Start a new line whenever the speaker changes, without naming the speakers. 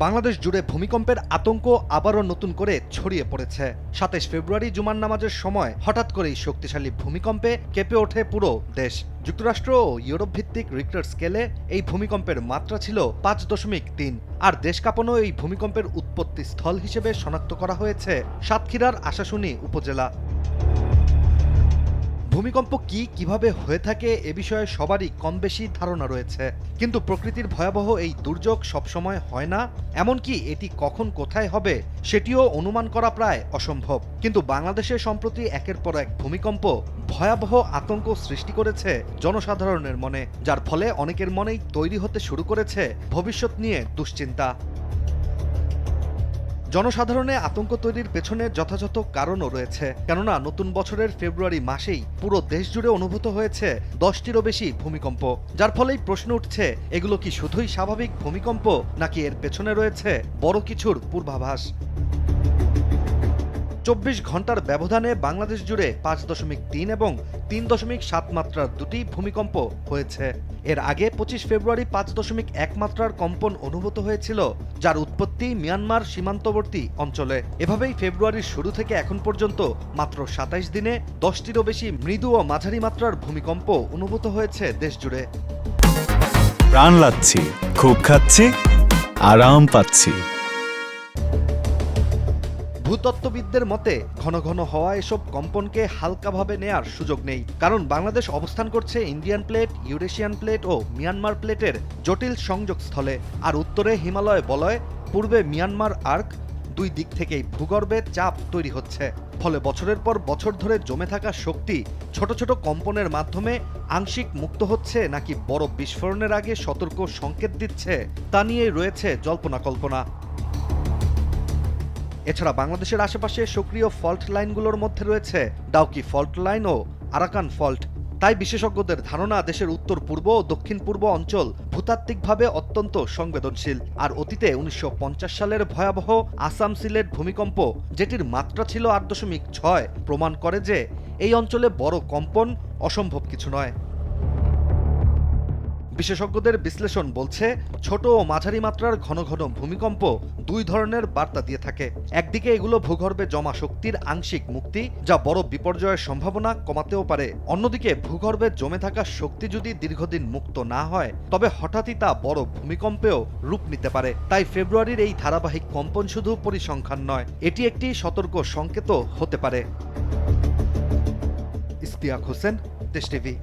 বাংলাদেশ জুড়ে ভূমিকম্পের আতঙ্ক আবারও নতুন করে ছড়িয়ে পড়েছে। ২৭ ফেব্রুয়ারি জুমার নামাজের সময় হঠাৎ করেই শক্তিশালী ভূমিকম্পে কেঁপে ওঠে পুরো দেশ। যুক্তরাষ্ট্র ও ইউরোপ ভিত্তিক রিক্টার স্কেলে এই ভূমিকম্পের মাত্রা ছিল ৫.৩। আর দেশ কাঁপানো এই ভূমিকম্পের উৎপত্তি স্থল হিসেবে শনাক্ত করা হয়েছে সাতক্ষীরার আশাশুনি উপজেলা। ভূমিকম্প কিভাবে হয়ে থাকে এ বিষয়ে সবারই কম বেশি ধারণা রয়েছে, কিন্তু প্রকৃতির ভয়াবহ এই দুর্যোগ সবসময় হয় না, এমনকি এটি কখন কোথায় হবে সেটিও অনুমান করা প্রায় অসম্ভব। কিন্তু বাংলাদেশে সম্প্রতি একের পর এক ভূমিকম্প ভয়াবহ আতঙ্ক সৃষ্টি করেছে জনসাধারণের মনে, যার ফলে অনেকের মনেই তৈরি হতে শুরু করেছে ভবিষ্যৎ নিয়ে দুশ্চিন্তা। জনসাধারণে আতঙ্ক তৈরির পেছনে যথাযথ কারণও রয়েছে, কেননা নতুন বছরের ফেব্রুয়ারি মাসেই পুরো দেশ জুড়ে অনুভূত হয়েছে 10টিরও বেশি ভূমিকম্প, যার ফলেই প্রশ্ন উঠছে এগুলো কি শুধুই স্বাভাবিক ভূমিকম্প নাকি এর পেছনে রয়েছে বড় কিছুর পূর্বাভাস। ২৪ ঘন্টার ব্যবধানে বাংলাদেশ জুড়ে ৫.৩ এবং ৩.৭ মাত্রার দুটি ভূমিকম্প হয়েছে। এর আগে ২৫ ফেব্রুয়ারি ৫.১ মাত্রার কম্পন অনুভূত হয়েছিল, যার উৎপত্তি মিয়ানমার সীমান্তবর্তী অঞ্চলে। এভাবেই ফেব্রুয়ারির শুরু থেকে এখন পর্যন্ত মাত্র ২৭ দিনে 10টিরও বেশি মৃদু ও মাঝারি মাত্রার ভূমিকম্প অনুভূত হয়েছে দেশ জুড়ে।
প্রাণ লাচ্ছি, খুব খাচ্ছি, আরাম পাচ্ছি।
ভূতত্ত্ববিদদের মতে ঘন ঘন হওয়া এসব কম্পনকে হালকাভাবে নেয়ার সুযোগ নেই, কারণ বাংলাদেশ অবস্থান করছে ইন্ডিয়ান প্লেট, ইউরেশিয়ান প্লেট ও মিয়ানমার প্লেটের জটিল সংযোগস্থলে। আর উত্তরে হিমালয় বলয়, পূর্বে মিয়ানমার আর্ক, দুই দিক থেকেই ভূগর্ভে চাপ তৈরি হচ্ছে। ফলে বছরের পর বছর ধরে জমে থাকা শক্তি ছোট ছোট কম্পনের মাধ্যমে আংশিক মুক্ত হচ্ছে নাকি বড় বিস্ফোরণের আগে সতর্ক সংকেত দিচ্ছে, তা নিয়ে রয়েছে জল্পনা কল্পনা। এছাড়া বাংলাদেশের আশেপাশে সক্রিয় ফল্ট লাইনগুলোর মধ্যে রয়েছে ডাউকি ফল্ট লাইন ও আরাকান ফল্ট। তাই বিশেষজ্ঞদের ধারণা দেশের উত্তর পূর্ব ও দক্ষিণ পূর্ব অঞ্চল ভূতাত্ত্বিকভাবে অত্যন্ত সংবেদনশীল। আর অতীতে ১৯৫০ সালের ভয়াবহ আসাম সিলেট ভূমিকম্প, যেটির মাত্রা ছিল ৮.৬, প্রমাণ করে যে এই অঞ্চলে বড় কম্পন অসম্ভব কিছু নয়। বিশেষজ্ঞদের বিশ্লেষণ বলছে ছোট ও মাঝারি মাত্রার ঘন ঘন ভূমিকম্প দুই ধরনের বার্তা দিয়ে থাকে। একদিকে এগুলো ভূগর্ভে জমা শক্তির আংশিক মুক্তি, যা বড় বিপর্যয়ের সম্ভাবনা কমাতেও পারে। অন্যদিকে ভূগর্ভে জমে থাকা শক্তি যদি দীর্ঘদিন মুক্ত না হয়, তবে হঠাৎই তা বড় ভূমিকম্পেও রূপ নিতে পারে। তাই ফেব্রুয়ারির এই ধারাবাহিক কম্পন শুধু পরিসংখ্যান নয়, এটি একটি সতর্ক সংকেতও হতে পারে। ইশতিয়াক হোসেন, দেশ টিভি।